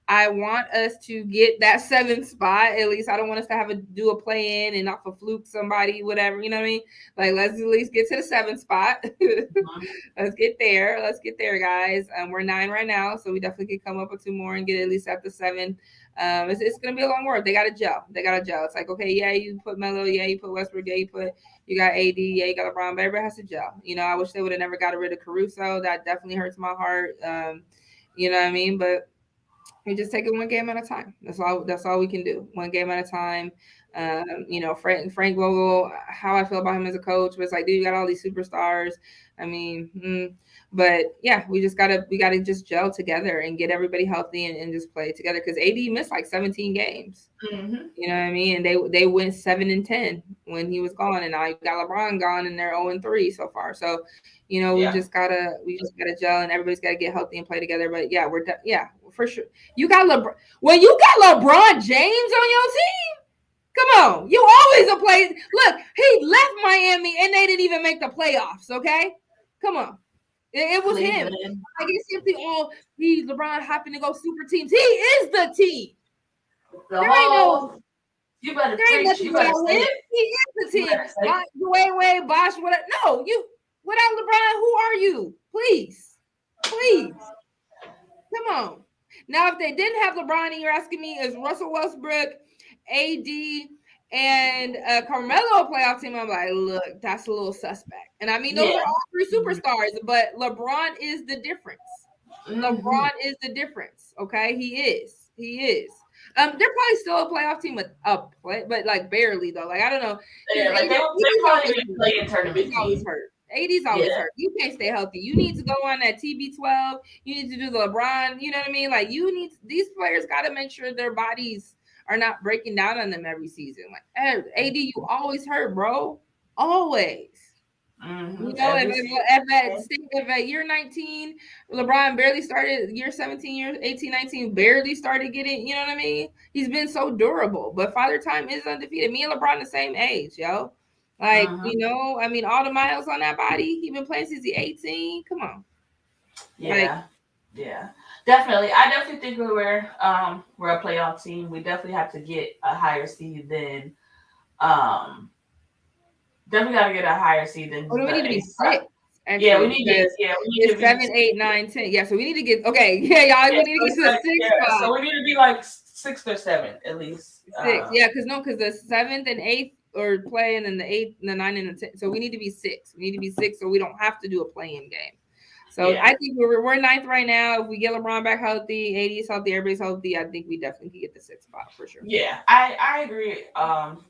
I want us to get that 7th spot at least. I don't want us to have a do a play in and off a fluke somebody, whatever. You know what I mean? Like let's at least get to the 7th spot. Mhm. Let's get there. Let's get there, guys. We're 9 right now, so we definitely can come up with 2 more and get at least at the 7. It's gonna be a long work. They got to gel. They got to gel. It's like, okay, yeah, you put Melo, yeah, you put Westbrook, yeah, you got AD, yeah, you got LeBron, but everybody has to gel. I wish they would have never got rid of Caruso. That definitely hurts my heart. You know what I mean? But we just take it one game at a time. That's all. That's all we can do. One game at a time. Frank Vogel. How I feel about him as a coach, but it's like, dude, you got all these superstars. I mean, but yeah, we gotta just gel together and get everybody healthy and just play together. Because AD missed like 17 games. Mhm. You know what I mean? And they went 7-10 when he was gone, and now you got LeBron gone, and they're 0-3 so far. So, Yeah. we just gotta gel, and everybody's gotta get healthy and play together. But yeah, yeah, for sure. You got LeBron when you got LeBron James on your team. Come on, you always a play. Look, he left Miami, and they didn't even make the playoffs. Okay, come on. It was him. Cleveland. Like it's simply all LeBron happened to go super teams. He is the team. The There ain't no whole. You better There ain't preach. nothing You better without say him. it. He is the You team. better say it. Wait, Bosch, whatever. No, you without LeBron, who are you? Please. Please. Come on. Now, if they didn't have LeBron and you're asking me, is Russell Westbrook, AD, and Carmelo a playoff team? I'm like, look, that's a little suspect. And I mean, those Yeah. are all 3 superstars, but LeBron is the difference. Mhm. LeBron is the difference. Okay, he is. He is. They're probably still a playoff team with a play, but like barely though. Like I don't know because Yeah, like they AD's probably always be hurt. playing tournament AD's always team. hurt. AD's Yeah. always hurt. You can't stay healthy. You need to go on that TB12. You need to do the LeBron. You know what I mean? Like these players got to make sure their bodies are not breaking down on them every season. Like AD, you always hurt, bro. Always. Every season. If at year 19, LeBron barely started, year 17, year 18, 19, barely started getting, you know what I mean? He's been so durable, but Father Time is undefeated. Me and LeBron the same age, yo. Like, Mhm. I mean, all the miles on that body, he been playing since he's 18. Come on. Like, Yeah. Yeah. Definitely. I definitely think we're a playoff team. We definitely have to get a higher seed than um definitely gotta get a higher seed than we need to the be eight. 6, Yeah, actually, because we need to it's be 7, 8, 9, 10. Yeah, so we need to get, okay. Yeah, y'all, yeah, we need to get to the 6th so spot. we need to be like sixth or seventh at least. 6. Yeah, because the 7th and 8th are playing, and the 8th and the 9th and the 10th. So we need to be 6. We need to be 6 so we don't have to do a playing game. So Yeah. I think we're 9th right now. If we get LeBron back healthy, AD is healthy, everybody's healthy, I think we definitely can get the 6th spot for sure. Yeah, I agree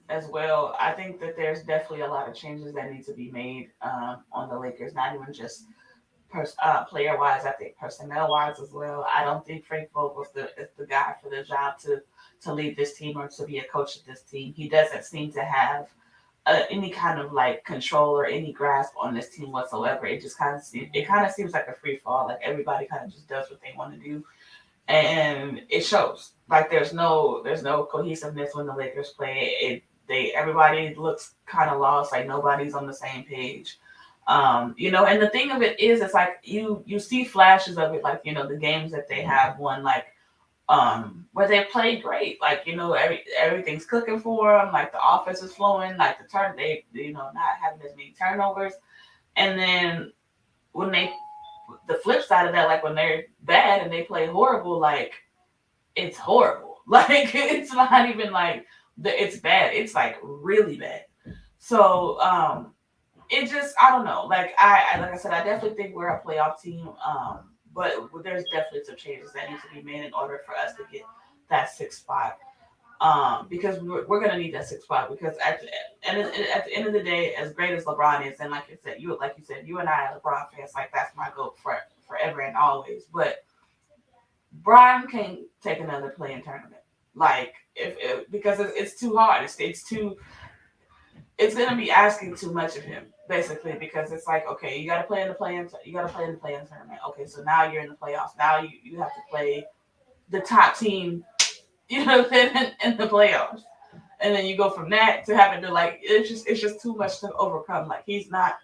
as well. I think that there's definitely a lot of changes that need to be made on the Lakers, not even just player wise. I think personnel wise as well. I don't think Frank Vogel's is the guy for the job to lead this team or to be a coach of this team. He doesn't seem to have any kind of like control or any grasp on this team whatsoever. It kind of seems like a free fall. Like everybody kind of just does what they want to do, and it shows. Like there's no cohesiveness when the Lakers play. Everybody looks kind of lost. Like nobody's on the same page. And the thing of it is, it's like you see flashes of it, like the games that they have won, like where they played great, like everything's cooking for them, like the offense is flowing, like they not having as many turnovers, and then when they the flip side of that, like when they're bad and they play horrible, like it's horrible, like it's not even like it's bad, it's like really bad. So it just I don't know. Like I said, I definitely think we're a playoff team. But there's definitely some changes that need to be made in order for us to get that sixth spot. Because we're gonna need that sixth spot because at the end of the day, as great as LeBron is, and like you said, you and I are LeBron fans. Like that's my goal for forever and always. But Brian can't take another playing tournament. Like if because it's too hard. It's gonna be asking too much of him, basically, because it's like, okay, you gotta play in the playing tournament. Okay, so now you're in the playoffs. Now you have to play the top team, in the playoffs. And then you go from that to having to like it's just too much to overcome. Like he's not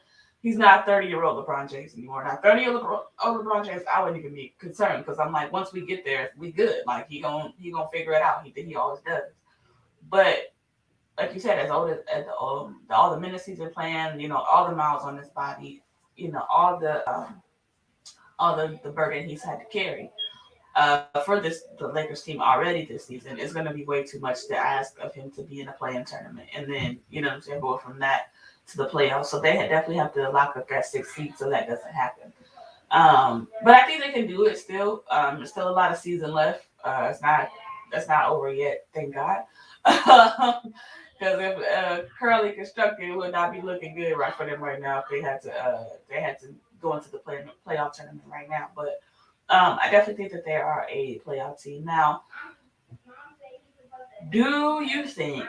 30-year-old LeBron James anymore. Now 30-year-old LeBron James, I wouldn't even be concerned because I'm like, once we get there, we good. Like he gonna figure it out. He always does. But like you said, as old as all the minutes he's been playing, all the miles on his body, all the burden he's had to carry for the Lakers team already this season is going to be way too much to ask of him to be in a play-in tournament, and then what I'm saying, go from that to the playoffs. So they definitely have to lock up that sixth seed so that doesn't happen. But I think they can do it still. There's still a lot of season left. That's not over yet, thank God. Because if Curly constructed would not be looking good right for them right now if they had to go into the playoff tournament right now. But I definitely think that they are a playoff team. Now, do you think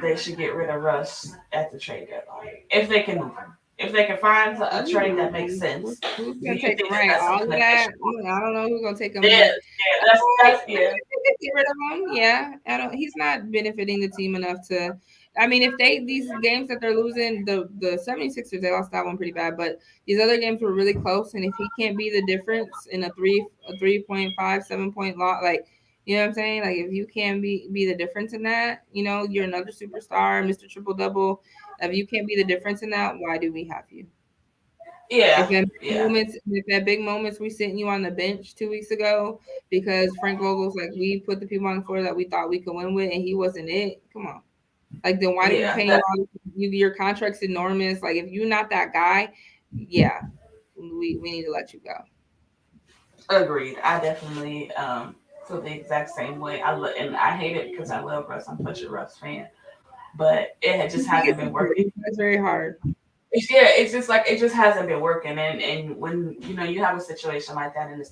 they should get rid of Russ at the trade deadline if they can move him? If they can find a trade that makes sense, Who's do gonna you take think him? that Right, that's all something of that they that. should do? I don't know who's gonna take him, Yeah, but yeah, that's yeah, get rid of him. Yeah, I don't. He's not benefiting the team enough to. I mean, if these games that they're losing, the 76ers, they lost that one pretty bad, but these other games were really close. And if he can't be the difference in a 3.5 7 point loss, like what I'm saying, like if you can't be the difference in that, you're another superstar, Mr. Triple Double. If you can't be the difference in that, why do we have you? If yeah, at big yeah, moments, if at big moments we sitting you on the bench 2 weeks ago because Frank Vogel's like we put the people on the floor that we thought we could win with and he wasn't it. Come on, like then why do we yeah. pay you all? Your contract's enormous. Like if you're not that guy, yeah, we need to let you go. Agreed. I definitely feel the exact same way. And I hate it because I love Russ. I'm such a Russ fan, but just hasn't been working. It's very hard. It's just like it just hasn't been working. And when you have a situation like that, and it's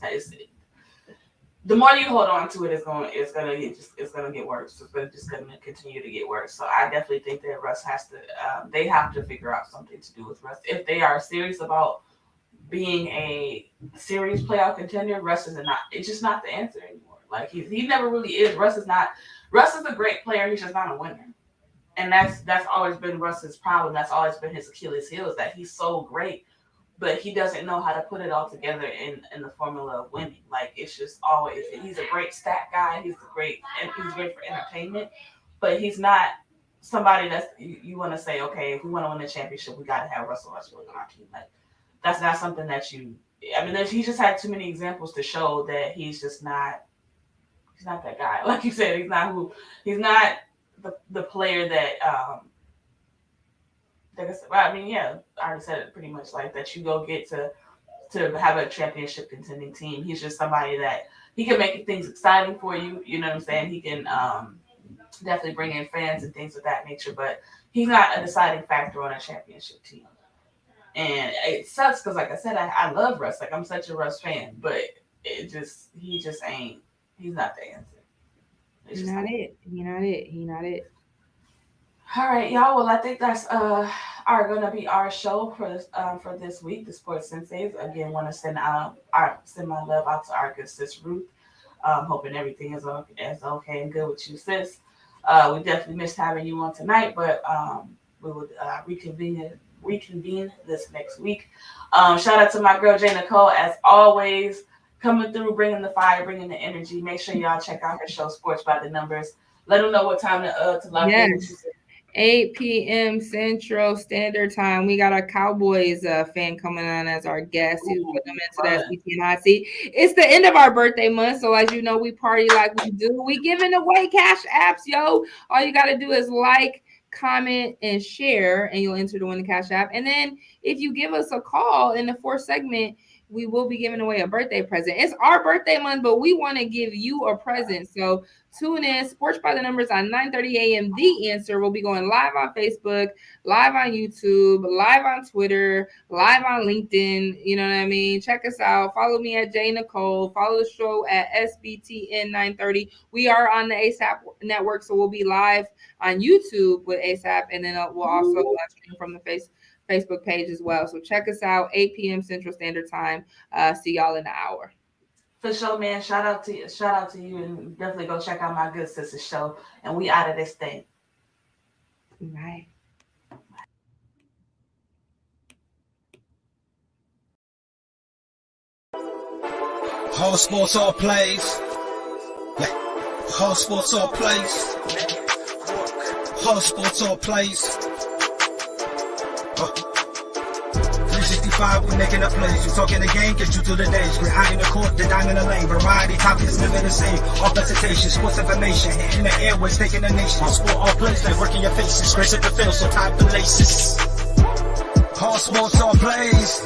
the more you hold on to it, it's gonna get worse. Just gonna continue to get worse. So I definitely think that Russ has to. They have to figure out something to do with Russ if they are serious about being a serious playoff contender. Russ is not. It's just not the answer anymore. Like he never really is. Russ is not. Russ is a great player. He's just not a winner. And that's always been Russ's problem. That's always been his Achilles heel is that he's so great, but he doesn't know how to put it all together in the formula of winning. Like it's just always he's a great stat guy. He's great for entertainment, but he's not somebody that's you want to say, okay, if we want to win the championship, we got to have Russell Westbrook on our team. Like that's not something that you. I mean, he just had too many examples to show that he's just not. He's not that guy. Like you said, he's not the player that well, I mean, yeah, I already said it pretty much like that. You go get to have a championship contending team. He's just somebody that he can make things exciting for you. You know what I'm saying? He can definitely bring in fans and things of that nature, but he's not a deciding factor on a championship team. And it sucks because, like I said, I love Russ. Like, I'm such a Russ fan, but he just ain't. He's not the answer. He not it. He not it. He not it. All right, y'all. Well, I think that's are gonna be our show for this week. The Sports Senseis again want to send my love out to our good sis Ruth. Hoping everything is okay and good with you, sis. We definitely missed having you on tonight, but we will reconvene this next week. Shout out to my girl Jay Nicole, as always, coming through, bringing the fire, bringing the energy. Make sure y'all check out her show, Sports by the Numbers. Let them know what time to lock in. 8 p.m. Central Standard Time. We got our Cowboys fan coming on as our guest. He's putting them into that SBT. It's the end of our birthday month, so as you know, we party like we do. We giving away cash apps, yo. All you got to do is like, comment, and share, and you'll enter to win the cash app. And then if you give us a call in the fourth segment, we will be giving away a birthday present. It's our birthday month, but we want to give you a present. So tune in, Sports by the Numbers on 9:30 a.m. The Answer. We'll be going live on Facebook, live on YouTube, live on Twitter, live on LinkedIn. You know what I mean? Check us out. Follow me at J Nicole. Follow the show at SBTN 930. We are on the ASAP network, so we'll be live on YouTube with ASAP, and then we'll also live stream from the Facebook page as well. So check us out, 8 p.m. Central Standard Time. See y'all in an hour. For sure, man. Shout out to you, and definitely go check out my good sister's show. And we out of this thing. Right. Whole sports all plays. Yeah. Whole sports all plays. Whole sports all plays. 365, we making up plays. You talking the game, get you through the days. We're high in the court, the dime in the lane. Variety topics, living the same. All presentation, sports information. Hitting the airways, taking the nation. Sport all plays, like working your faces. Grace at the field, so tie the laces. All sports all plays.